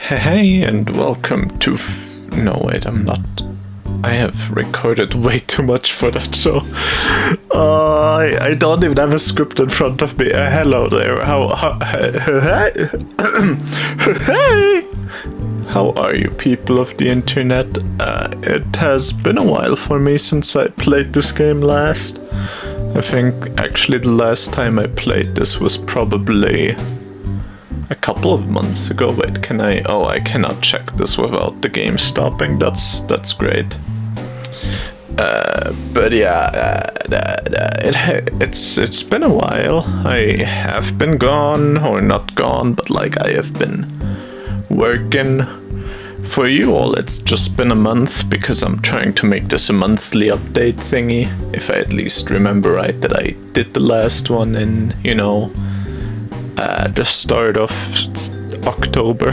Hey, and welcome to. No, wait, I'm not. I have recorded way too much for that show. I don't even have a script in front of me. Hello there. Hey! How are you, people of the internet? It has been a while for me since I played this game last. I think actually the last time I played this was probably a couple of months ago. Wait, can I? Oh, I cannot check this without the game stopping. That's great. But yeah, it's been a while. I have been gone, or not gone, but like I have been working. For you all, it's just been a month because I'm trying to make this a monthly update thingy. If I at least remember right that I did the last one in, the start of October.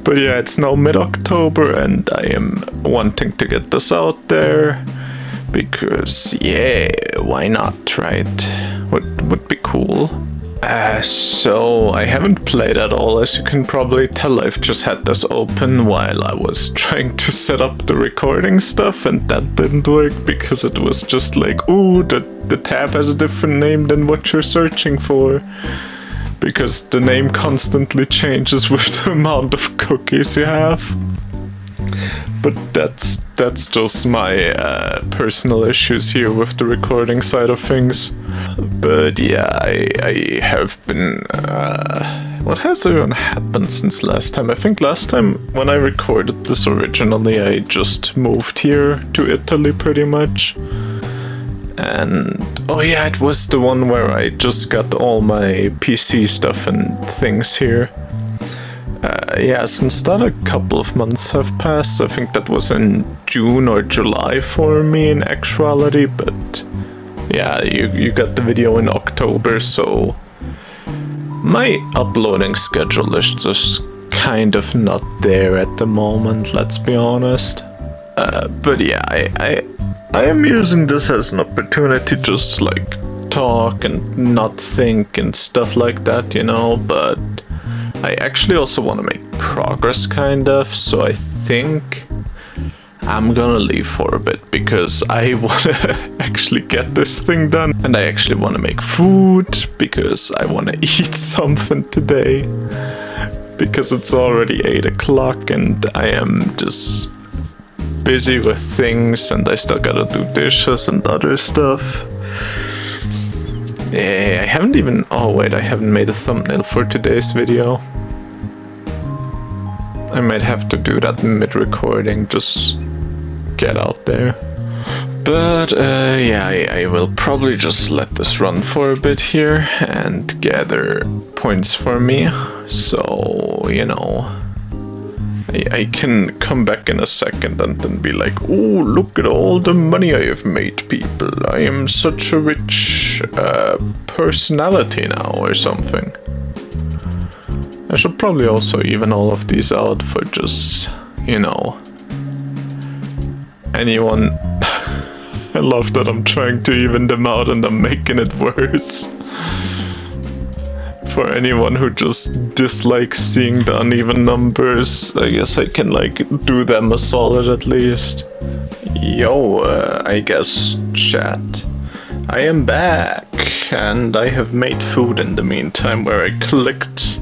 But yeah, it's now mid-October and I am wanting to get this out there because, yeah, why not, right? Would be cool. So I haven't played at all, as you can probably tell. I've just had this open while I was trying to set up the recording stuff, and that didn't work because it was just like, ooh, the tab has a different name than what you're searching for. Because the name constantly changes with the amount of cookies you have. But that's just my personal issues here with the recording side of things. But yeah, I have been... what has even happened since last time? I think last time when I recorded this originally, I just moved here to Italy pretty much. And oh yeah, it was the one where I just got all my PC stuff and things here. Yeah, since that a couple of months have passed. I think that was in June or July for me in actuality, but yeah, you got the video in October, so my uploading schedule is just kind of not there at the moment, let's be honest. But yeah, I am using this as an opportunity to just like talk and not think and stuff like that, but I actually also want to make progress, kind of, so I think I'm gonna leave for a bit because I want to actually get this thing done, and I actually want to make food because I want to eat something today because it's already 8 o'clock and I am just busy with things and I still gotta do dishes and other stuff. Yeah, I haven't even... Oh wait, I haven't made a thumbnail for today's video. I might have to do that mid-recording, just get out there. But yeah, I will probably just let this run for a bit here and gather points for me. So, I can come back in a second and then be like, oh, look at all the money I have made, people. I am such a rich personality now or something. I should probably also even all of these out for just, anyone. I love that I'm trying to even them out and I'm making it worse. For anyone who just dislikes seeing the uneven numbers, I guess I can do them a solid at least. Yo, I guess chat. I am back and I have made food in the meantime where I clicked.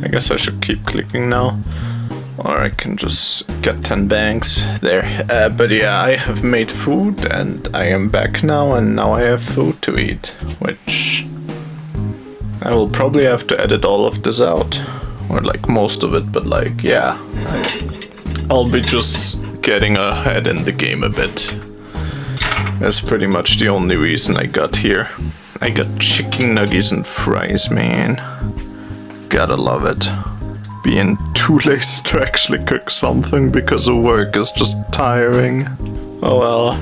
I guess I should keep clicking now. Or I can just get 10 banks there. But yeah, I have made food and I am back now, and now I have food to eat, which I will probably have to edit all of this out, or most of it, but yeah, I'll be just getting ahead in the game a bit. That's pretty much the only reason I got here. I got chicken nuggets and fries, man. Gotta love it. Being too lazy to actually cook something because of work is just tiring. Oh well,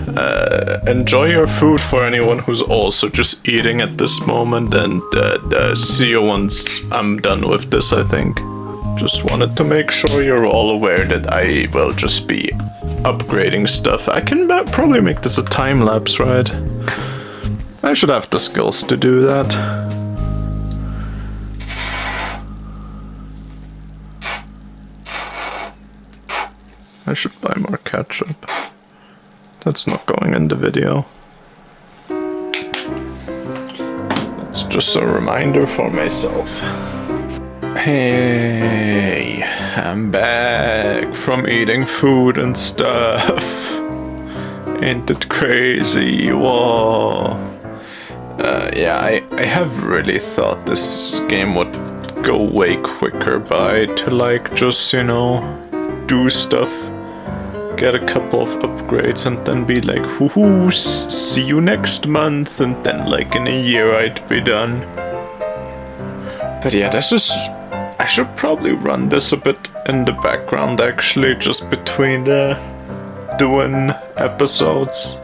enjoy your food for anyone who's also just eating at this moment, and see you once I'm done with this, I think. Just wanted to make sure you're all aware that I will just be upgrading stuff. I can probably make this a time lapse, right? I should have the skills to do that. I should buy more ketchup. That's not going in the video. That's just a reminder for myself. Hey, I'm back from eating food and stuff. Ain't it crazy? Whoa. Yeah, I have really thought this game would go way quicker by to like just, you know, do stuff, get a couple of upgrades and then be like, woohoo, see you next month, and then like in a year I'd be done. But yeah, I should probably run this a bit in the background actually, just between the doing episodes,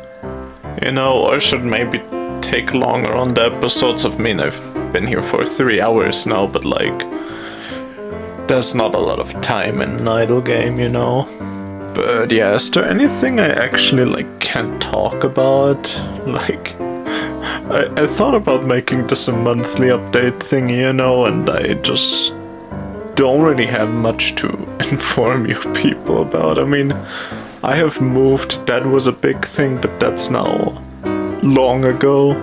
you know, or should maybe take longer on the episodes. I mean, I've been here for 3 hours now, but like, there's not a lot of time in an idle game, you know. But yeah, is there anything I actually like can talk about? Like, I thought about making this a monthly update thing, you know, and I just don't really have much to inform you people about. I mean, I have moved, that was a big thing, but that's now long ago.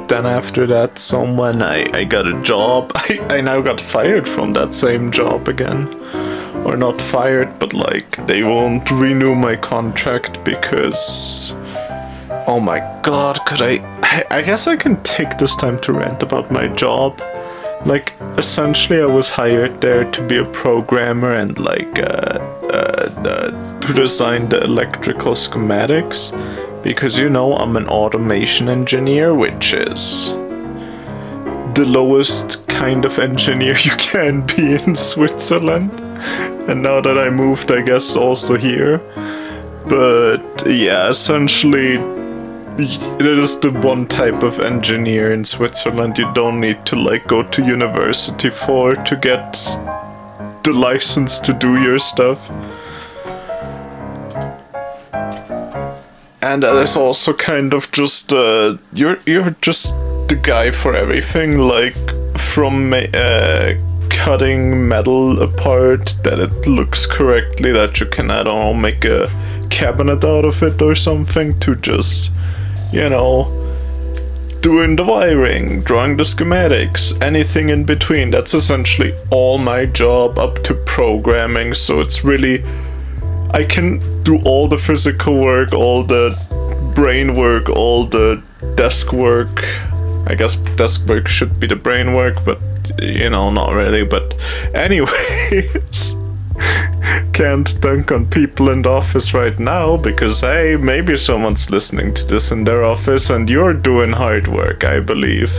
Then after that, someone, I got a job. I now got fired from that same job again. Or not fired, but like, they won't renew my contract because... Oh my god, could I guess I can take this time to rant about my job. Like, essentially I was hired there to be a programmer and like, to design the electrical schematics. Because, you know, I'm an automation engineer, which is the lowest kind of engineer you can be in Switzerland. And now that I moved, I guess also here. But yeah, essentially, it is the one type of engineer in Switzerland you don't need to like go to university for to get the license to do your stuff. And that is also kind of just, you're just the guy for everything, like, from cutting metal apart, that it looks correctly, that you can, I don't know, make a cabinet out of it or something, to just, you know, doing the wiring, drawing the schematics, anything in between. That's essentially all my job, up to programming, so it's really... I can do all the physical work, all the brain work, all the desk work. I guess desk work should be the brain work, but, you know, not really. But anyways, can't dunk on people in the office right now, because, hey, maybe someone's listening to this in their office and you're doing hard work, I believe.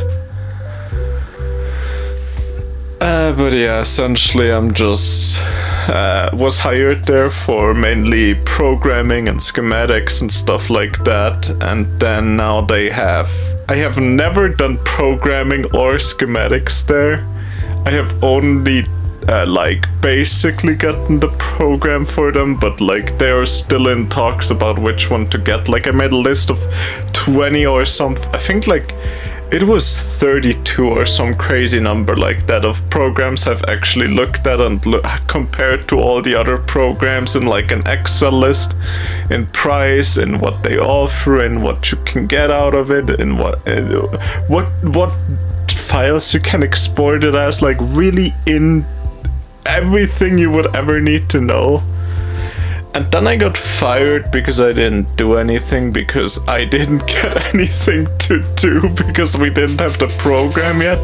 But yeah, essentially I'm just... was hired there for mainly programming and schematics and stuff like that, and then now they have... I have never done programming or schematics there. I have only like basically gotten the program for them, but like they're still in talks about which one to get. Like I made a list of 20 or something, I think like it was 32 or some crazy number like that of programs I've actually looked at and compared to all the other programs in like an Excel list, in price, in what they offer, and what you can get out of it, and what files you can export it as, like really in everything you would ever need to know. And then I got fired because I didn't do anything, because I didn't get anything to do, because we didn't have the program yet.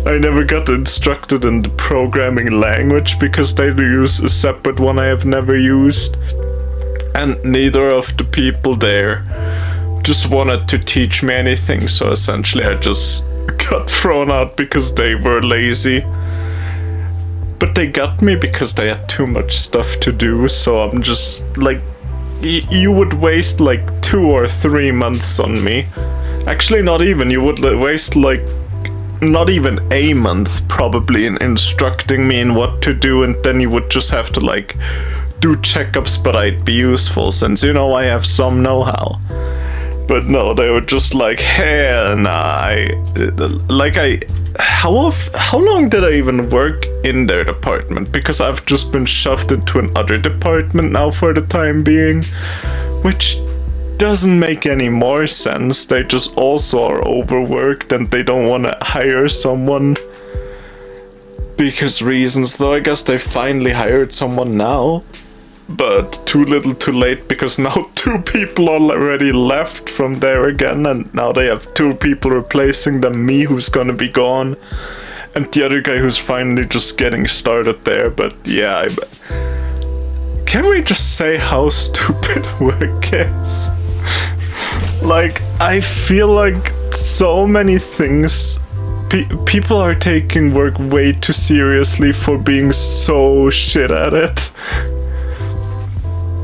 I never got instructed in the programming language, because they use a separate one I have never used. And neither of the people there just wanted to teach me anything, so essentially I just got thrown out because they were lazy. But they got me because they had too much stuff to do, so I'm just, like, you would waste, like, 2 or 3 months on me. Actually, not even. You would waste, like, not even a month, probably, in instructing me in what to do, and then you would just have to, like, do checkups, but I'd be useful, since, you know, I have some know-how. But no, they were just like, hell nah. How long did I even work in their department? Because I've just been shoved into another department now for the time being, which doesn't make any more sense. They just also are overworked and they don't want to hire someone because reasons, though I guess they finally hired someone now, but too little too late, because now 2 people already left from there again, and now they have 2 people replacing them, me who's gonna be gone and the other guy who's finally just getting started there. But yeah, can we just say how stupid work is? Like, I feel like so many things, people are taking work way too seriously for being so shit at it.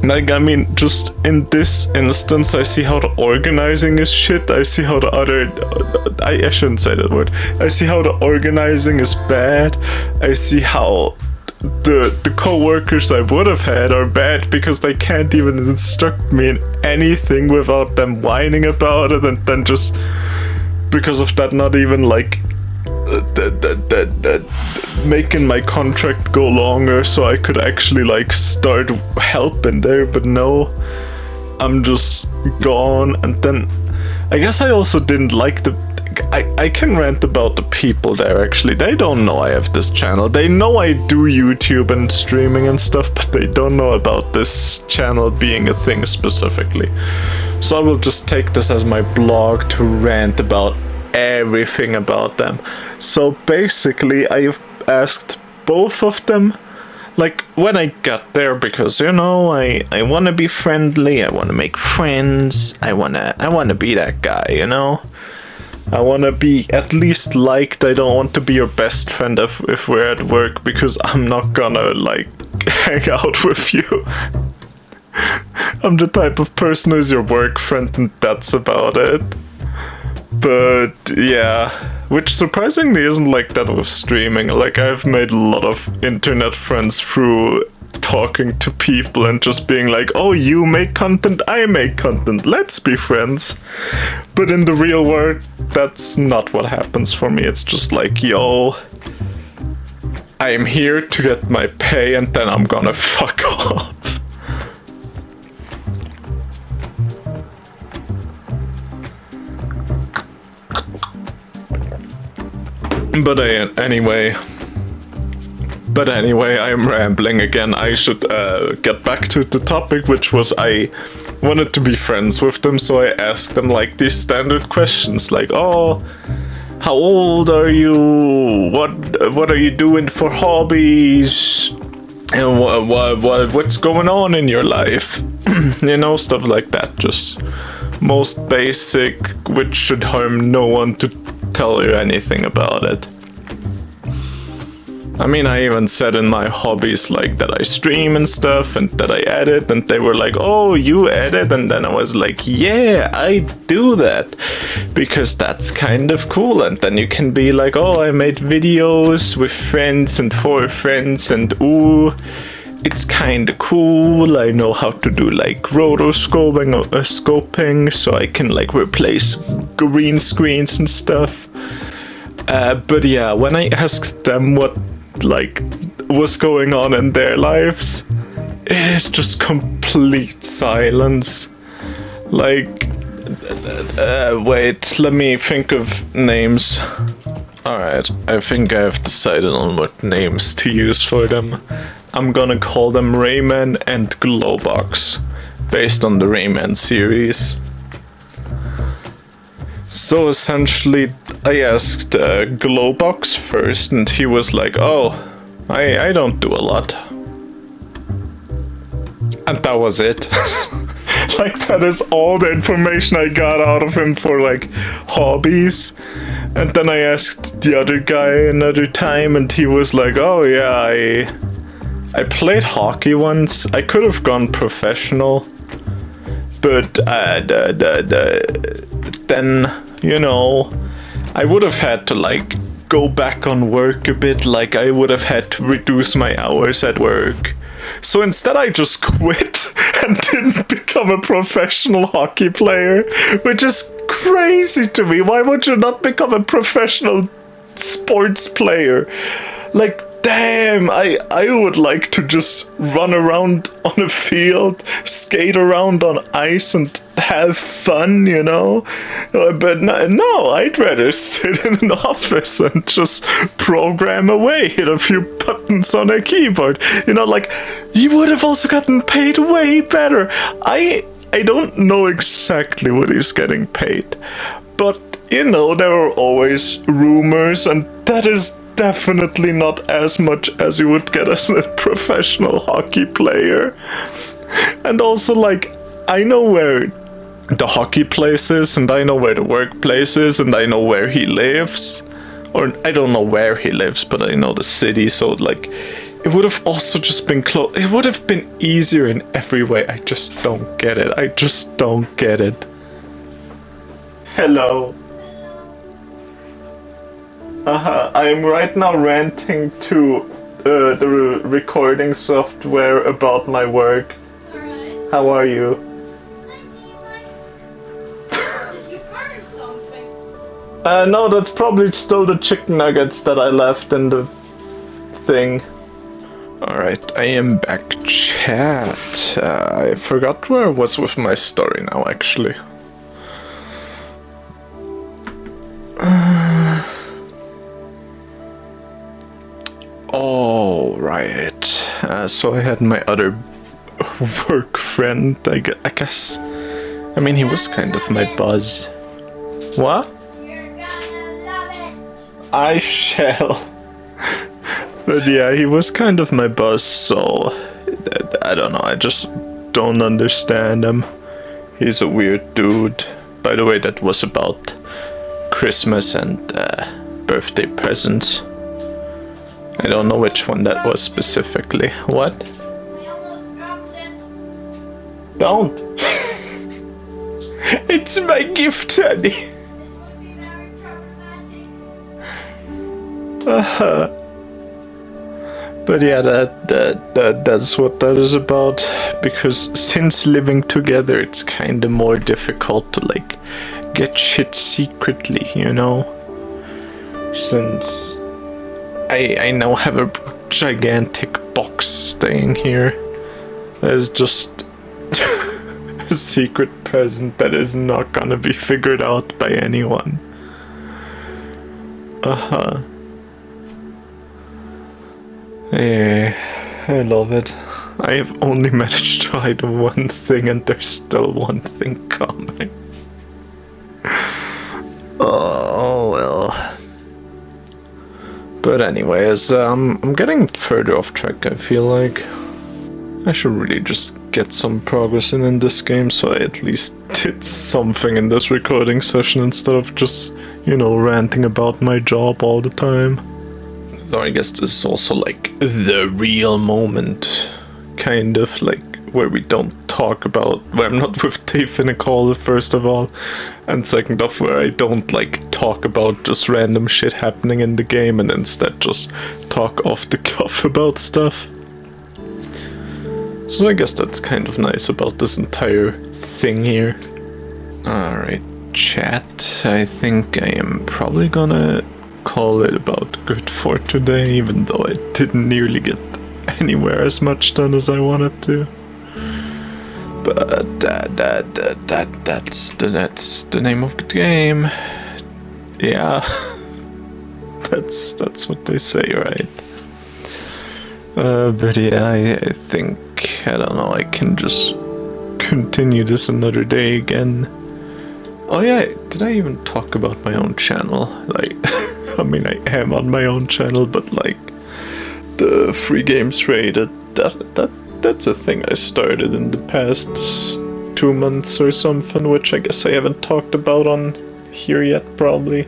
Like, I mean, just in this instance, I see how the organizing is shit. I see how the other... I shouldn't say that word. I see how the organizing is bad. I see how the co-workers I would have had are bad because they can't even instruct me in anything without them whining about it, and then just because of that not even like making my contract go longer so I could actually like start helping there. But no, I'm just gone. And then I guess I also didn't like I can rant about the people there. Actually, they don't know I have this channel. They know I do YouTube and streaming and stuff, but they don't know about this channel being a thing specifically. So I will just take this as my blog to rant about everything about them. So basically, I've asked both of them, like, when I got there, because, you know, I want to be friendly, I want to make friends, I want to be that guy, you know? I want to be at least liked. I don't want to be your best friend if we're at work, because I'm not gonna, like, hang out with you. I'm the type of person who's your work friend, and that's about it. But yeah, which surprisingly isn't like that with streaming. Like, I've made a lot of internet friends through talking to people and just being like, oh, you make content, I make content, let's be friends. But in the real world, that's not what happens for me. It's just like, yo, I am here to get my pay and then I'm gonna fuck off. But anyway, I'm rambling again. I should get back to the topic, which was I wanted to be friends with them, so I asked them like these standard questions, like, oh, how old are you? What are you doing for hobbies? And what's going on in your life? You know, stuff like that. Just most basic, which should harm no one to tell you anything about it. I mean, I even said in my hobbies, like, that I stream and stuff, and that I edit, and they were like, oh, you edit? And then I was like, yeah, I do that, because that's kind of cool. And then you can be like, oh, I made videos with friends and for friends, and ooh, it's kind of cool. I know how to do, like, rotoscoping or scoping, so I can, like, replace green screens and stuff. But yeah, when I asked them what, like, was going on in their lives, it is just complete silence. Like, wait, let me think of names. Alright, I think I have decided on what names to use for them. I'm gonna call them Rayman and Glowbox, based on the Rayman series. So essentially, I asked Glowbox first, and he was like, oh, I don't do a lot. And that was it. Like, that is all the information I got out of him for, like, hobbies. And then I asked the other guy another time, and he was like, oh yeah, I played hockey once. I could have gone professional, but then, you know, I would have had to, like, go back on work a bit. Like, I would have had to reduce my hours at work, So instead I just quit and didn't become a professional hockey player, which is crazy to me. Why would you not become a professional sports player? Like, damn, I would like to just run around on a field, skate around on ice and have fun, you know? But no, I'd rather sit in an office and just program away, hit a few buttons on a keyboard. You know, like, you would have also gotten paid way better. I don't know exactly what he's getting paid, but, you know, there are always rumors, and that is definitely not as much as you would get as a professional hockey player. And also, like, I know where the hockey place is, and I know where the workplace is, and I know where he lives. Or, I don't know where he lives, but I know the city, so, like, it would have also just been close. It would have been easier in every way. I just don't get it. I just don't get it. Hello. I'm right now ranting to the recording software about my work. Alright. How are you? Did you burn something? No, that's probably still the chicken nuggets that I left in the thing. Alright, I am back, chat. I forgot where I was with my story now, actually. Oh, right. So I had my other work friend, I guess. I mean, he was kind of my buzz. What? You're gonna love it. I shall. But yeah, he was kind of my boss, so I don't know, I just don't understand him. He's a weird dude. By the way, that was about Christmas and birthday presents. I don't know which one that was specifically. What? I almost dropped it. Don't! It's my gift, honey! It would be very traumatic. But yeah, that's what that is about. Because since living together, it's kind of more difficult to like get shit secretly, you know. Since I now have a gigantic box staying here. There's just a secret present that is not gonna be figured out by anyone. Yeah, I love it. I have only managed to hide one thing, and there's still one thing coming. Oh well. But anyways, I'm getting further off track, I feel like. I should really just get some progress in this game, so I at least did something in this recording session instead of just, you know, ranting about my job all the time. Though I guess this is also like the real moment, kind of, like, where we don't talk about, where I'm not with Dave in a call, first of all, and second off, where I don't like talk about just random shit happening in the game and instead just talk off the cuff about stuff. So I guess that's kind of nice about this entire thing here. Alright, chat, I think I am probably gonna call it about good for today, even though I didn't nearly get anywhere as much done as I wanted to. But that's the name of the game. Yeah, that's what they say, right? But yeah, I think, I don't know, I can just continue this another day again. Oh yeah, did I even talk about my own channel? Like, I mean, I am on my own channel, but like, the free games rated, that's a thing I started in the past 2 months or something, which I guess I haven't talked about on here yet, probably.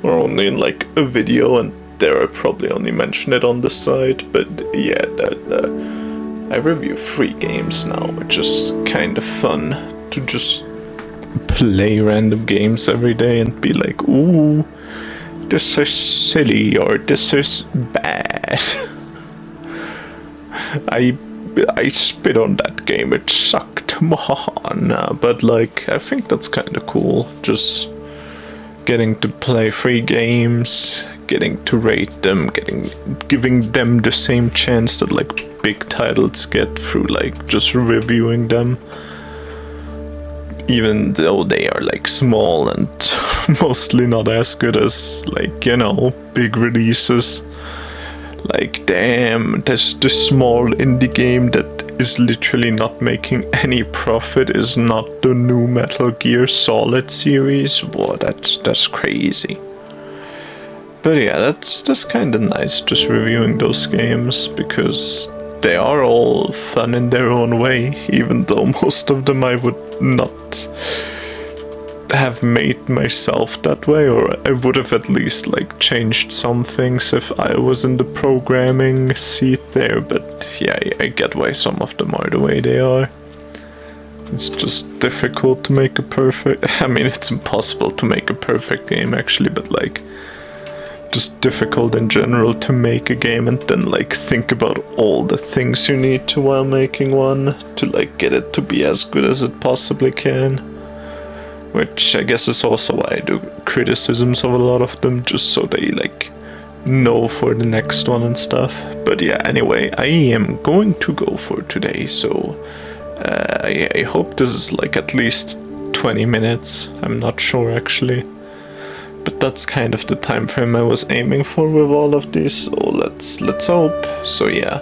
Or only in like a video, and there I probably only mention it on the side, but yeah, I review free games now, which is kind of fun to just play random games every day and be like, ooh, this is silly, or this is bad. I spit on that game. It sucked. Nah, but like I think that's kind of cool. Just getting to play free games, getting to rate them, giving them the same chance that like big titles get through like just reviewing them. Even though they are like small and mostly not as good as like, you know, big releases. Like damn, there's this small indie game that is literally not making any profit is not the new Metal Gear Solid series. Whoa, that's crazy. But yeah, that's kind of nice just reviewing those games because they are all fun in their own way, even though most of them I would not have made myself that way, or I would have at least like changed some things if I was in the programming seat there. But yeah, I get why some of them are the way they are. It's just difficult to make a perfect, I mean it's impossible to make a perfect game actually, but like just difficult in general to make a game and then like think about all the things you need to while making one to like get it to be as good as it possibly can. Which I guess is also why I do criticisms of a lot of them, just so they like know for the next one and stuff. But yeah, anyway, I am going to go for today, so I hope this is like at least 20 minutes. I'm not sure actually. But that's kind of the time frame I was aiming for with all of these, so let's hope. So yeah,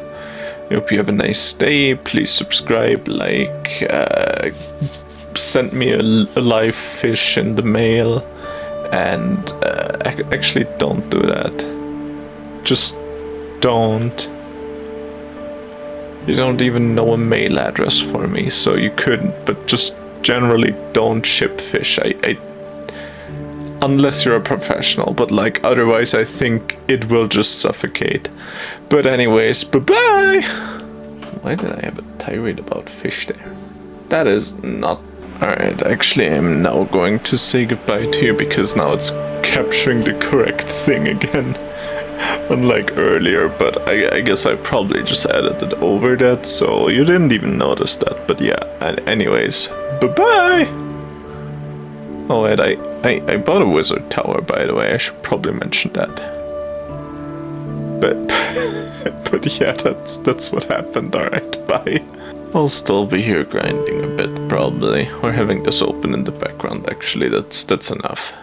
I hope you have a nice day. Please subscribe, like, send me a live fish in the mail, and actually don't do that. Just don't. You don't even know a mail address for me, so you couldn't, but just generally don't ship fish. I unless you're a professional, but like otherwise I think it will just suffocate. But anyways, bye-bye! Why did I have a tirade about fish there? That is not... Alright, actually I'm now going to say goodbye to you because now it's capturing the correct thing again. Unlike earlier, but I guess I probably just edited over that, so you didn't even notice that. But yeah, and anyways, bye-bye! Oh, and I bought a wizard tower, by the way. I should probably mention that. But yeah, that's what happened. Alright, bye. I'll still be here grinding a bit, probably. Or having this open in the background, actually. That's enough.